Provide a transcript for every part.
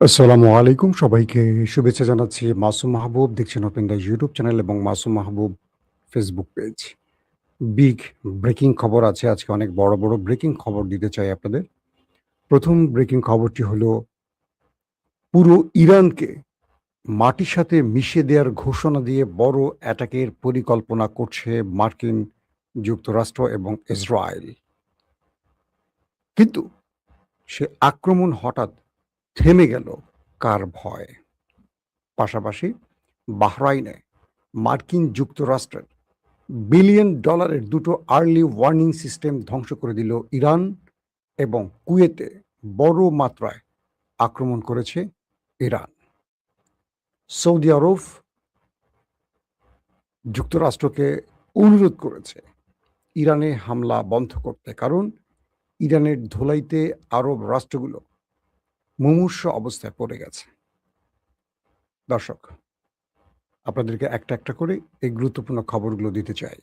আসসালামু আলাইকুম। সবাইকে শুভেচ্ছা জানাচ্ছি। মাসুম মাহবুব দেখছেন ওপেন দ্য ইউটিউব চ্যানেল এবং মাসুম মাহবুব ফেসবুক পেজ। বিগ ব্রেকিং খবর আছে আজকে, অনেক বড়, বড় ব্রেকিং খবর দিতে চাই আপনাদের। ১ম ব্রেকিং খবরটি হলো পুরো ইরানকে মাটির সাথে মিশিয়ে দেওয়ার ঘোষণা দিয়ে বড় অ্যাটাকের পরিকল্পনা করছে মার্কিন যুক্তরাষ্ট্র এবং ইসরায়েল। কিন্তু সে আক্রমণ হঠাৎ থেমে গেল কার ভয়ে? পাশাপাশি বাহরাইনে মার্কিন যুক্তরাষ্ট্রের বিলিয়ন ডলারের দুটো আর্লি ওয়ার্নিং সিস্টেম ধ্বংস করে দিল ইরান, এবং কুয়েতে বড় মাত্রায় আক্রমণ করেছে ইরান। সৌদি আরব যুক্তরাষ্ট্রকে অনুরোধ করেছে ইরানে হামলা বন্ধ করতে, কারণ ইরানের ধোলাইতে আরব রাষ্ট্রগুলো মুমূর্ষ অবস্থায় পড়ে গেছে। দর্শক, আপনাদেরকে একটা একটা করে এই গুরুত্বপূর্ণ খবরগুলো দিতে চাই।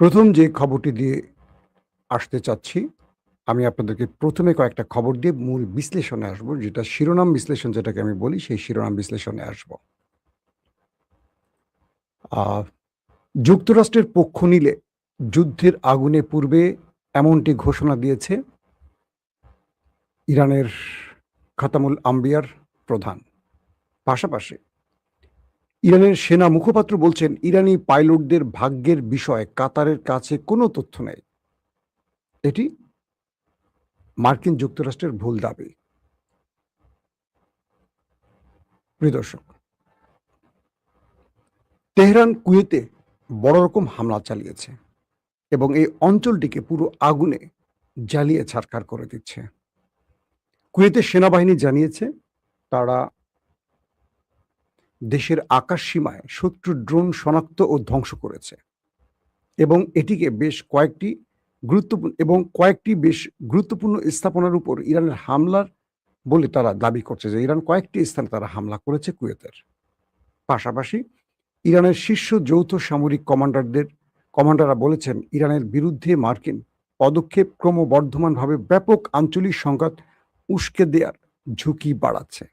প্রথম যে খবরটি দিয়ে আসতে চাচ্ছি, আমি আপনাদেরকে প্রথমে কয়েকটা খবর দিয়ে মূল বিশ্লেষণে আসবো, যেটা শিরোনাম বিশ্লেষণ যেটাকে আমি বলি, সেই শিরোনাম বিশ্লেষণে আসবো। যুক্তরাষ্ট্রের পক্ষ নিলে যুদ্ধের আগুনে পূর্বে এমনটি ঘোষণা দিয়েছে ইরানের খাতামুল আম্বিয়ার প্রধান। পাশাপাশি ইরানের সেনা মুখপাত্র বলছেন ইরানি পাইলটদের ভাগ্যের বিষয়ে কাতারের কাছে কোনো তথ্য নেই। এটি মার্কিন যুক্তরাষ্ট্রের ভুল দাবি। প্রিয় দর্শক, তেহরান কুয়েতে বড় রকম হামলা চালিয়েছে এবং এই অঞ্চলটিকে পুরো আগুনে জ্বালিয়ে ছারখার করে দিচ্ছে। কুয়েতের সেনাবাহিনী জানিয়েছে তারা দেশের আকাশ সীমায় শত্রুর ড্রোন শনাক্ত ও ধ্বংস করেছে এবং এটিকে বেশ গুরুত্বপূর্ণ স্থাপনার উপর ইরানের হামলার বলে তারা দাবি করছে যে ইরান কয়েকটি স্থানে তারা হামলা করেছে কুয়েতের। পাশাপাশি ইরানের শীর্ষ যৌথ সামরিক কমান্ডাররা বলেছেন ইরানের বিরুদ্ধে মার্কিন পদক্ষেপ ক্রমবর্ধমানভাবে ব্যাপক আঞ্চলিক সংঘাত উস্কে দেওয়ার ঝুঁকি বাড়াচ্ছে,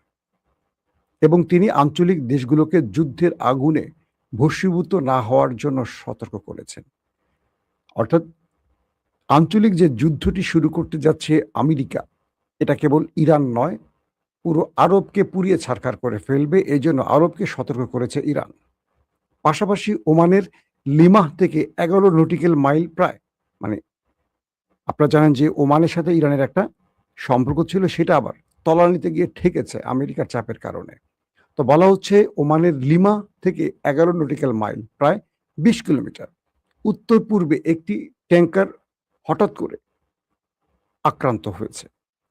এবং তিনি আঞ্চলিক দেশগুলোকে যুদ্ধের আগুনে ভস্মীভূত না হওয়ার জন্য সতর্ক করেছেন। অর্থাৎ আঞ্চলিক যে যুদ্ধটি শুরু করতে যাচ্ছে আমেরিকা, এটা কেবল ইরান নয়, পুরো আরবকে পুড়িয়ে ছারখার করে ফেলবে, এই জন্য আরবকে সতর্ক করেছে ইরান। পাশাপাশি ওমানের লিমাহ থেকে ১১ নটিক্যাল মাইল প্রায়, মানে আপনারা জানেন যে ওমানের সাথে ইরানের একটা সম্পর্ক ছিল, সেটা আবার তলানিতে গিয়ে ঠেকেছে আমেরিকার চাপের কারণে। তো বলা হচ্ছে ওমানের লিমা থেকে ১১ নটিক্যাল মাইল প্রায় ২০ কিলোমিটার উত্তর পূর্বে একটি ট্যাঙ্কার হঠাৎ করে আক্রান্ত হয়েছে।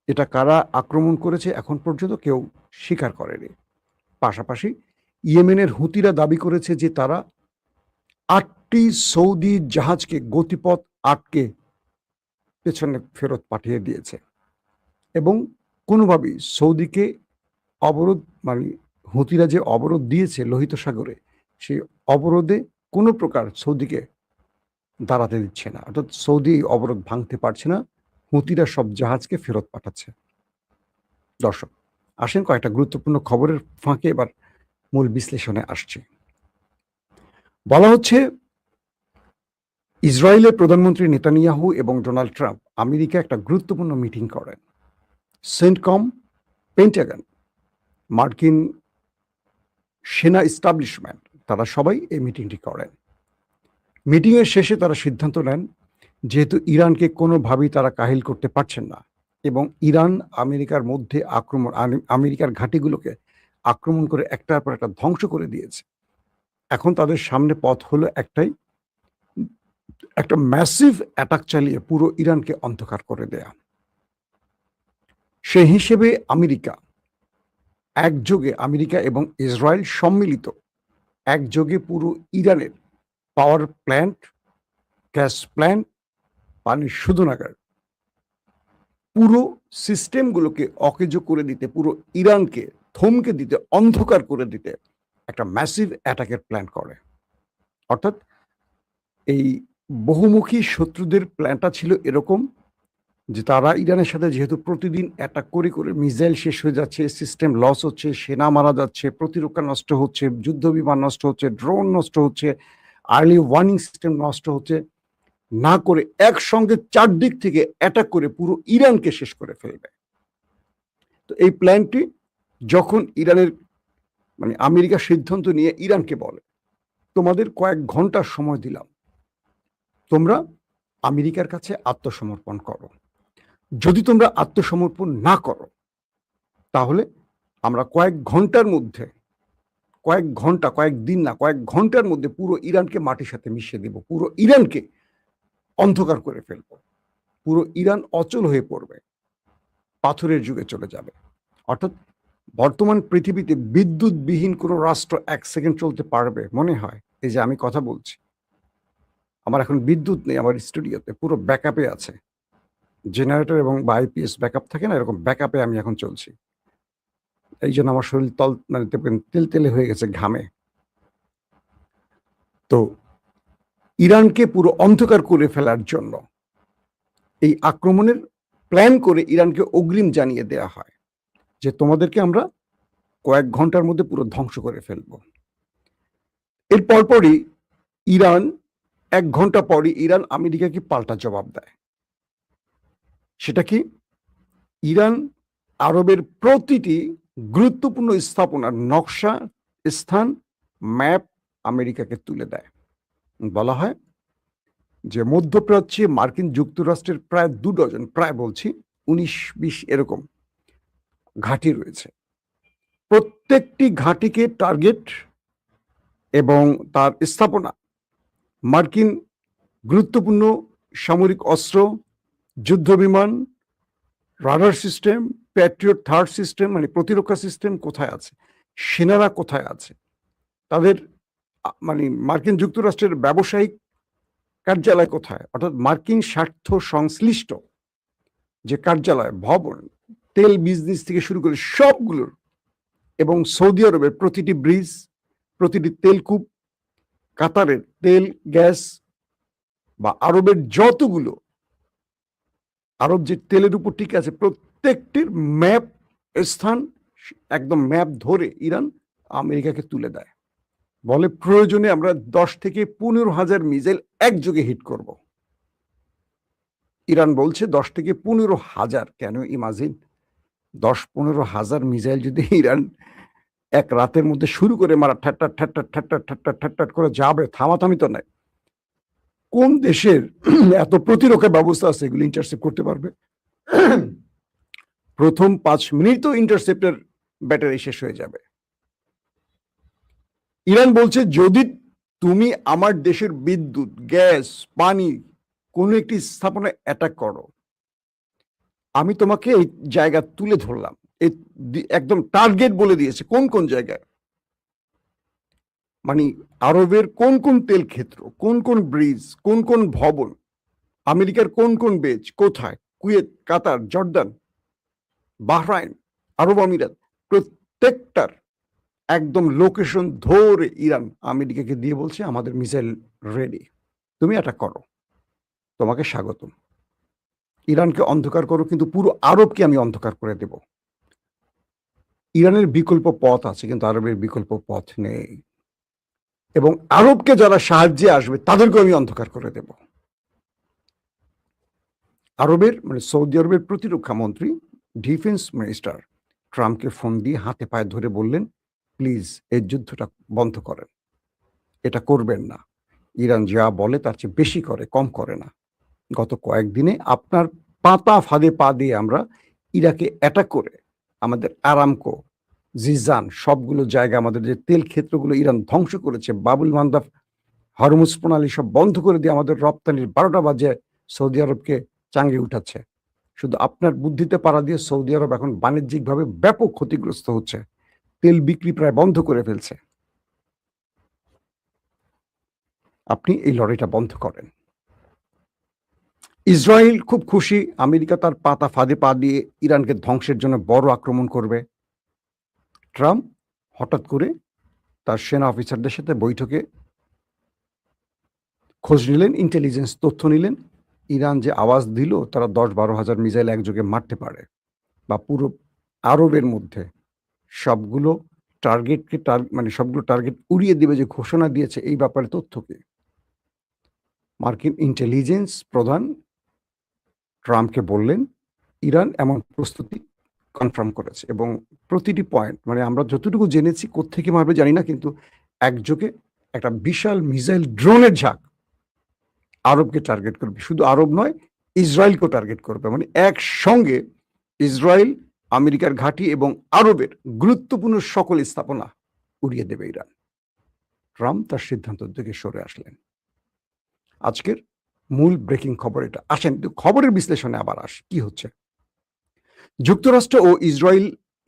এটা কারা আক্রমণ করেছে এখন পর্যন্ত কেউ স্বীকার করেনি। পাশাপাশি ইয়েমেনের হুতিরা দাবি করেছে যে তারা ৮টি সৌদি জাহাজকে গতিপথ আটকে পেছনে ফেরত পাঠিয়ে দিয়েছে এবং কোনোভাবেই সৌদিকে অবরোধ, মানে হুতিরা যে অবরোধ দিয়েছে লোহিত সাগরে, সেই অবরোধে কোনো প্রকার সৌদিকে দাঁড়াতে দিচ্ছে না। অর্থাৎ সৌদি অবরোধ ভাঙতে পারছে না, হুতিরা সব জাহাজকে ফেরত পাঠাচ্ছে। দর্শক, আসেন কয়েকটা গুরুত্বপূর্ণ খবরের ফাঁকে এবার মূল বিশ্লেষণে আসছে। বলা হচ্ছে ইসরায়েলের প্রধানমন্ত্রী নেতানিয়াহু এবং ডোনাল্ড ট্রাম্প আমেরিকা একটা গুরুত্বপূর্ণ মিটিং করেন। সেন্টকম, পেন্টাগন, মার্কিন সেনা এস্টাবলিশমেন্ট, তারা সবাই এই মিটিংটি করেন। মিটিংয়ের শেষে তারা সিদ্ধান্ত নেন যেহেতু ইরানকে কোনোভাবেই তারা কাহিল করতে পারছেন না এবং ইরান আমেরিকার মধ্যে আমেরিকার ঘাঁটিগুলোকে আক্রমণ করে একটার পর একটা ধ্বংস করে দিয়েছে, এখন তাদের সামনে পথ হলো একটাই, একটা ম্যাসিভ অ্যাটাক চালিয়ে পুরো ইরানকে অন্ধকার করে দেয়া। সেই হিসেবে আমেরিকা এবং ইসরায়েল সম্মিলিত একযোগে পুরো ইরানের পাওয়ার প্ল্যান্ট, গ্যাস প্ল্যান্ট, পানির শোধনাগার, পুরো সিস্টেমগুলোকে অকেজো করে দিতে, পুরো ইরানকে থমকে দিতে, অন্ধকার করে দিতে একটা ম্যাসিভ অ্যাটাকের প্ল্যান করে। অর্থাৎ এই বহুমুখী শত্রুদের প্ল্যানটা ছিল এরকম যে তারা ইরানের সাথে যেহেতু প্রতিদিন অ্যাটাক করে করে মিসাইল শেষ হয়ে যাচ্ছে, সিস্টেম লস হচ্ছে, সেনা মারা যাচ্ছে, প্রতিরক্ষা নষ্ট হচ্ছে, যুদ্ধ বিমান নষ্ট হচ্ছে, ড্রোন নষ্ট হচ্ছে, আর্লি ওয়ার্নিং সিস্টেম নষ্ট হচ্ছে, না করে একসঙ্গে চারদিক থেকে অ্যাটাক করে পুরো ইরানকে শেষ করে ফেলবে। তো এই প্ল্যানটি যখন ইরানের মানে আমেরিকা সিদ্ধান্ত নিয়ে ইরানকে বলে, তোমাদের কয়েক ঘন্টার সময় দিলাম, তোমরা আমেরিকার কাছে আত্মসমর্পণ করো। যদি তোমরা আত্মসমর্পণ না করো তাহলে আমরা কয়েক ঘন্টার মধ্যে, কয়েক দিন না, কয়েক ঘন্টার মধ্যে পুরো ইরানকে মাটির সাথে মিশিয়ে দেব, পুরো ইরানকে অন্ধকার করে ফেলবো, পুরো ইরান অচল হয়ে পড়বে, পাথরের যুগে চলে যাবে। অর্থাৎ বর্তমান পৃথিবীতে বিদ্যুৎবিহীন কোনো রাষ্ট্র 1 সেকেন্ড চলতে পারবে মনে হয়? এই যে আমি কথা বলছি, আমার এখন বিদ্যুৎ নেই, আমার স্টুডিওতে পুরো ব্যাকআপে আছে, জেনারেটর এবং বা আইপিএস ব্যাকআপ থাকে না, এরকম ব্যাকআপে আমি এখন চলছি। এই জন্য আমার শরীর মানে তেলতেলে হয়ে গেছে ঘামে। তো ইরানকে পুরো অন্ধকার করে ফেলার জন্য এই আক্রমণের প্ল্যান করে ইরানকে অগ্রিম জানিয়ে দেয়া হয় যে তোমাদেরকে আমরা কয়েক ঘন্টার মধ্যে পুরো ধ্বংস করে ফেলব। এর পরপরই ইরান 1 ঘন্টা পরই ইরান আমেরিকাকে পাল্টা জবাব দেয়। সেটা কি? ইরান আরবের প্রতিটি গুরুত্বপূর্ণ স্থাপনার নকশা, স্থান, ম্যাপ আমেরিকাকে তুলে দেয়। বলা হয় যে মধ্যপ্রাচ্যে মার্কিন যুক্তরাষ্ট্রের প্রায় 2 ডজন, প্রায় বলছি 19-20 এরকম ঘাঁটি রয়েছে। প্রত্যেকটি ঘাঁটিকে টার্গেট এবং তার স্থাপনা মার্কিন গুরুত্বপূর্ণ সামরিক অস্ত্র, যুদ্ধ বিমান, radar system, Patriot third system মানে প্রতিরক্ষা সিস্টেম কোথায় আছে, সেনারা কোথায় আছে, তাদের মানে মার্কিন যুক্তরাষ্ট্রের ব্যবসায়িক কার্যালয় কোথায়, অর্থাৎ মার্কিন স্বার্থ সংশ্লিষ্ট যে কার্যালয়, ভবন, তেল বিজনেস থেকে শুরু করে সবগুলোর, এবং সৌদি আরবের প্রতিটি ব্রিজ, প্রতিটি তেলকূপ, কাতারের তেল গ্যাস বা আরবের যতগুলো আরব যে তেলের উপর টিকে আছে প্রত্যেকটির ম্যাপ, স্থান, একদম ম্যাপ ধরে ইরান আমেরিকাকে তুলে দেয়। বলে প্রয়োজনে আমরা 10 থেকে 15,000 মিসাইল একযোগে হিট করব। ইরান বলছে 10 থেকে 15,000। কেন? ইমাজিন 10-15,000 মিসাইল যদি ইরান এক রাতের মধ্যে শুরু করে মারা, ঠাট্টাট ঠাট্টাট ঠাট্টাট ঠাট্টাট ঠাট্টাট করে যাবে, থামাথামি তো নাই। কোন দেশের এত প্রতিরক্ষা ব্যবস্থা আছে এগুলো ইন্টারসেপ্ট করতে পারবে? প্রথম 5 মিনিট তো ইন্টারসেপ্টের ব্যাটারি শেষ হয়ে যাবে। ইরান বলছে যদি তুমি আমার দেশের বিদ্যুৎ, গ্যাস, পানি কোন একটি স্থাপনায় অ্যাটাক করো, আমি তোমাকে এই জায়গা তুলে ধরলাম। এই একদম টার্গেট বলে দিয়েছে কোন কোন জায়গায়, মানে আরবের কোন কোন তেল ক্ষেত্র, কোন কোন ব্রিজ, কোন কোন ভবন, আমেরিকার কোন কোন বেজ কোথায়, কুয়েত, কাতার, জর্দান, বাহরাইন, আরব আমিরাত, প্রত্যেকটার একদম লোকেশন ধরে ইরান আমেরিকাকে দিয়ে বলছে আমাদের মিসাইল রেডি, তুমি এটা করো, তোমাকে স্বাগতম। ইরানকে অন্ধকার করো, কিন্তু পুরো আরবকে আমি অন্ধকার করে দেব। ইরানের বিকল্প পথ আছে, কিন্তু আরবের বিকল্প পথ নেই। এবং আরবকে যারা সাহায্যে আসবে তাদেরকে আমি অন্ধকার করে দেব। আরবের মানে সৌদি আরবের প্রতিরক্ষা মন্ত্রী, ডিফেন্স মিনিস্টার ট্রাম্পকে ফোন দিয়ে হাতে পায়ে ধরে বললেন, প্লিজ এই যুদ্ধটা বন্ধ করেন, এটা করবেন না। ইরান যা বলে তার চেয়ে বেশি করে, কম করে না। গত কয়েকদিনে আপনার পাতা ফাঁদে পা দিয়ে আমরা ইরাকে অ্যাটাক করে আমাদের আরামকো, জিজান সবগুলো জায়গা, আমাদের যে তেল ক্ষেত্রগুলো ইরান ধ্বংস করেছে, বাবুল মান্দাব, হরমুজ প্রণালী সব বন্ধ করে দিয়ে আমাদের রপ্তানির 12টা বাজে সৌদি আরবকে চাঙ্গে উঠাচ্ছে। শুধু আপনার বুদ্ধিতে পাড়া দিয়ে সৌদি আরব এখন বাণিজ্যিকভাবে ব্যাপক ক্ষতিগ্রস্ত হচ্ছে, তেল বিক্রি প্রায় বন্ধ করে ফেলছে। আপনি এই লড়াইটা বন্ধ করেন। ইসরায়েল খুব খুশি, আমেরিকা তার পাতা ফাঁদে পা দিয়ে ইরানকে ধ্বংসের জন্য বড় আক্রমণ করবে। ট্রাম্প হঠাৎ করে তার সেনা অফিসারদের সাথে বৈঠকে খোঁজ নিলেন, ইন্টেলিজেন্স তথ্য নিলেন, ইরান যে আওয়াজ দিল তারা ১০-১২ হাজার মিসাইল একযোগে মারতে পারে বা পুরো আরবের মধ্যে সবগুলো মানে সবগুলো টার্গেট উড়িয়ে দিবে যে ঘোষণা দিয়েছে, এই ব্যাপারে তথ্য কি? মার্কিন ইন্টেলিজেন্স প্রধান ট্রাম্পকে বললেন ইরান এমন প্রস্তুতি কনফার্ম করেছে এবং প্রতিটি পয়েন্ট মানে আমরা যতটুকু জেনেছি কোত্থেকে মারবে জানি না, কিন্তু একযোগে একটা বিশাল মিসাইল ড্রোনের ঝাঁক আরবকে টার্গেট করবে। শুধু আরব নয়, ইসরায়েলকেও টার্গেট করবে। মানে একসঙ্গে ইসরায়েল, আমেরিকার ঘাঁটি এবং আরবের গুরুত্বপূর্ণ সকল স্থাপনা উড়িয়ে দেবে ইরান। ট্রাম্প তার সিদ্ধান্ত থেকে সরে আসলেন। আজকের মূল ব্রেকিং খবর এটা। আসেন খবরের বিশ্লেষণে আবার কি হচ্ছে। যুক্তরাষ্ট্র ও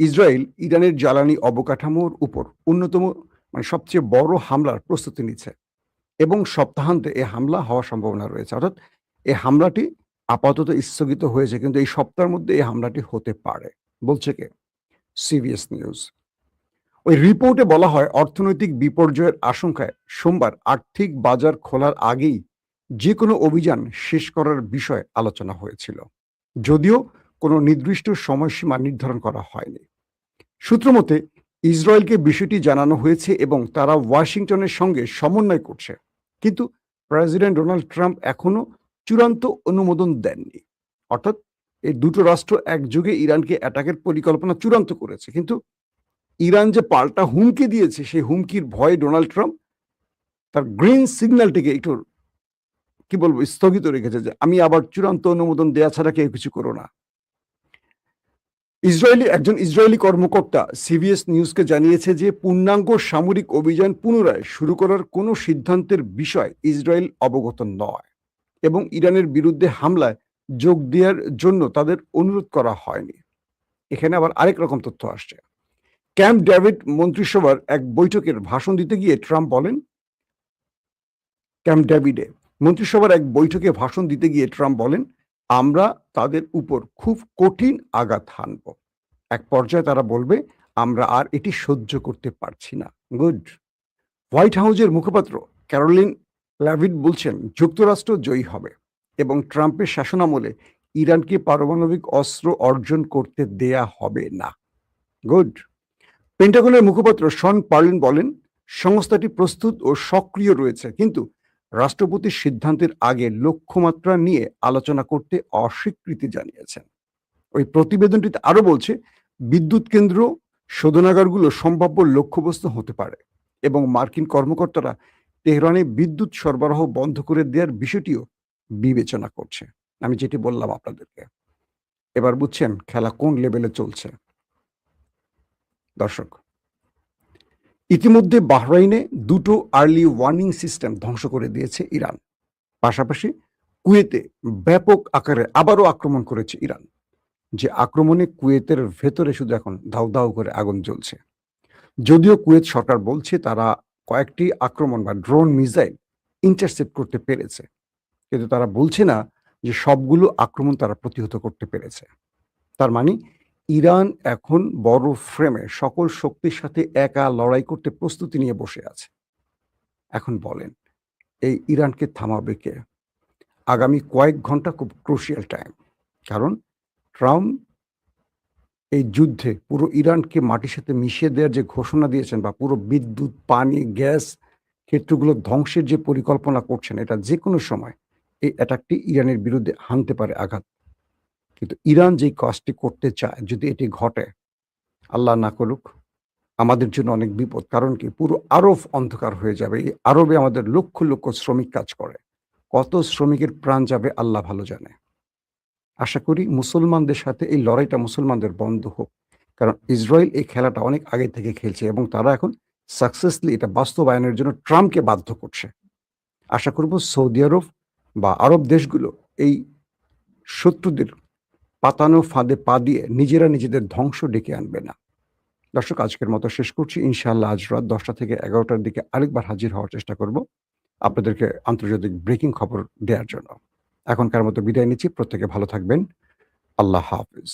ইসরায়েল ইরানের জ্বালানি অবকাঠামোর উপর অন্যতম মানে সবচেয়ে বড় হামলার প্রস্তুতি নিচ্ছে এবং সপ্তাহান্তে এই হামলা হওয়ার সম্ভাবনা রয়েছে। অর্থাৎ এই হামলাটি আপাতত স্থগিত হয়েছে, কিন্তু এই সপ্তাহের মধ্যে এই হামলাটি হতে পারে, বলছে কে? CBS news. ওই রিপোর্টে বলা হয় অর্থনৈতিক বিপর্যয়ের আশঙ্কায় সোমবার আর্থিক বাজার খোলার আগেই যে কোনো অভিযান শেষ করার বিষয়ে আলোচনা হয়েছিল, যদিও কোনো নির্দিষ্ট সময়সীমা নির্ধারণ করা হয়নি। সূত্রমতে ইসরায়েলকে বিষয়টি জানানো হয়েছে এবং তারা ওয়াশিংটনের সঙ্গে সমন্বয় করছে, কিন্তু প্রেসিডেন্ট ডোনাল্ড ট্রাম্প এখনো চূড়ান্ত অনুমোদন দেননি। অর্থাৎ এই দুটো রাষ্ট্র একযোগে ইরানকে অ্যাটাকের পরিকল্পনা চূড়ান্ত করেছে, কিন্তু ইরান যে পাল্টা হুমকি দিয়েছে সেই হুমকির ভয়ে ডোনাল্ড ট্রাম্প তার গ্রিন সিগন্যালটিকে একটু কি বলবো স্থগিত রেখেছে, যে আমি আবার চূড়ান্ত অনুমোদন দেওয়া ছাড়া কেউ কিছু করো না। একজন ইসরায়েলি কর্মকর্তা সিবিএস নিউজকে জানিয়েছে যে পূর্ণাঙ্গ সামরিক অভিযান পুনরায় শুরু করার কোনো সিদ্ধান্তের বিষয় ইসরায়েল অবগত নয় এবং ইরানের বিরুদ্ধে হামলায় যোগ দেওয়ার জন্য তাদের অনুরোধ করা হয়নি। এখানে আবার আরেক রকম তথ্য আসছে। ক্যাম্প ডেভিড মন্ত্রিসভার এক বৈঠকের ভাষণ দিতে গিয়ে ট্রাম্প বলেন, ক্যাম্প ডেভিডে মন্ত্রিসভার এক বৈঠকে ভাষণ দিতে গিয়ে ট্রাম্প বলেন, আমরা তাদের উপর খুব কঠিন আঘাত হানব। এক পর্যায়ে তারা বলবে আমরা আর এটি সহ্য করতে পারছি না। গুড। হোয়াইট হাউসের মুখপাত্র ক্যারোলিন ল্যাভিট বলছেন যুক্তরাষ্ট্র জয়ী হবে এবং ট্রাম্পের শাসনামলে ইরানকে পারমাণবিক অস্ত্র অর্জন করতে দেয়া হবে না। গুড। পেন্টাগনের মুখপাত্র শন পার্লিন বলেন সংস্থাটি প্রস্তুত ও সক্রিয় রয়েছে, কিন্তু রাষ্ট্রপতির সিদ্ধান্তের আগে লক্ষ্যমাত্রা নিয়ে আলোচনা করতে অস্বীকৃতি জানিয়েছেন। ওই প্রতিবেদনটিতে আরো বলছে বিদ্যুৎ কেন্দ্র, শোধনাগারগুলো সম্ভাব্য লক্ষ্যবস্তু হতে পারে এবং মার্কিন কর্মকর্তারা তেহরানে বিদ্যুৎ সরবরাহ বন্ধ করে দেওয়ার বিষয়টিও বিবেচনা করছে। আমি যেটি বললাম আপনাদেরকে, এবার বুঝছেন খেলা কোন লেভেলে চলছে। দর্শক, ইতিমধ্যে বাহরাইনে দুটো আর্লি ওয়ার্নিং সিস্টেম ধ্বংস করে দিয়েছে ইরান। পাশাপাশি কুয়েতে ব্যাপক আকারে আবারও আক্রমণ করেছে ইরান, যে আক্রমণে কুয়েতের ভেতরে শুধু এখন দাউ দাউ করে আগুন জ্বলছে। যদিও কুয়েত সরকার বলছে তারা কয়েকটি আক্রমণ বা ড্রোন মিসাইল ইন্টারসেপ্ট করতে পেরেছে, কিন্তু তারা বলছে না যে সবগুলো আক্রমণ তারা প্রতিহত করতে পেরেছে। তার মানে ইরান এখন বড় ফ্রেমে সকল শক্তির সাথে একা লড়াই করতে প্রস্তুতি নিয়ে বসে আছে। এখন বলেন এই ইরানকে থামাবে কে? আগামী কয়েক ঘন্টা খুব ক্রুশিয়াল টাইম, কারণ ট্রাম্প এই যুদ্ধে পুরো ইরানকে মাটির সাথে মিশিয়ে দেওয়ার যে ঘোষণা দিয়েছেন বা পুরো বিদ্যুৎ, পানি, গ্যাস ক্ষেত্রগুলো ধ্বংসের যে পরিকল্পনা করছেন, এটা যে কোনো সময় এই অ্যাটাকটি ইরানের বিরুদ্ধে হানতে পারে আঘাত। কিন্তু ইরান যেই কাজটি করতে চায় যদি এটি ঘটে, আল্লাহ না করুক, আমাদের জন্য অনেক বিপদ। কারণ কি পুরো আরব অন্ধকার হয়ে যাবে। এই আরবে আমাদের লক্ষ লক্ষ শ্রমিক কাজ করে, কত শ্রমিকের প্রাণ যাবে আল্লাহ ভালো জানে। আশা করি মুসলমানদের সাথে এই লড়াইটা মুসলমানদের বন্ধ হোক, কারণ ইসরায়েল এই খেলাটা অনেক আগে থেকে খেলছে এবং তারা এখন সাকসেসলি এটা বাস্তবায়নের জন্য ট্রাম্পকে বাধ্য করছে। আশা করব সৌদি আরব বা আরব দেশগুলো এই শত্রুদের পাতানো ফাঁদে পা দিয়ে নিজেরা নিজেদের ধ্বংস ডেকে আনবে না। দর্শক, আজকের মতো শেষ করছি। ইনশাআল্লাহ আজ রাত 10টা থেকে 11টার দিকে আরেকবার হাজির হওয়ার চেষ্টা করব আপনাদেরকে আন্তর্জাতিক ব্রেকিং খবর দেওয়ার জন্য। এখনকার মতো বিদায় নিচ্ছি। প্রত্যেকে ভালো থাকবেন। আল্লাহ হাফিজ।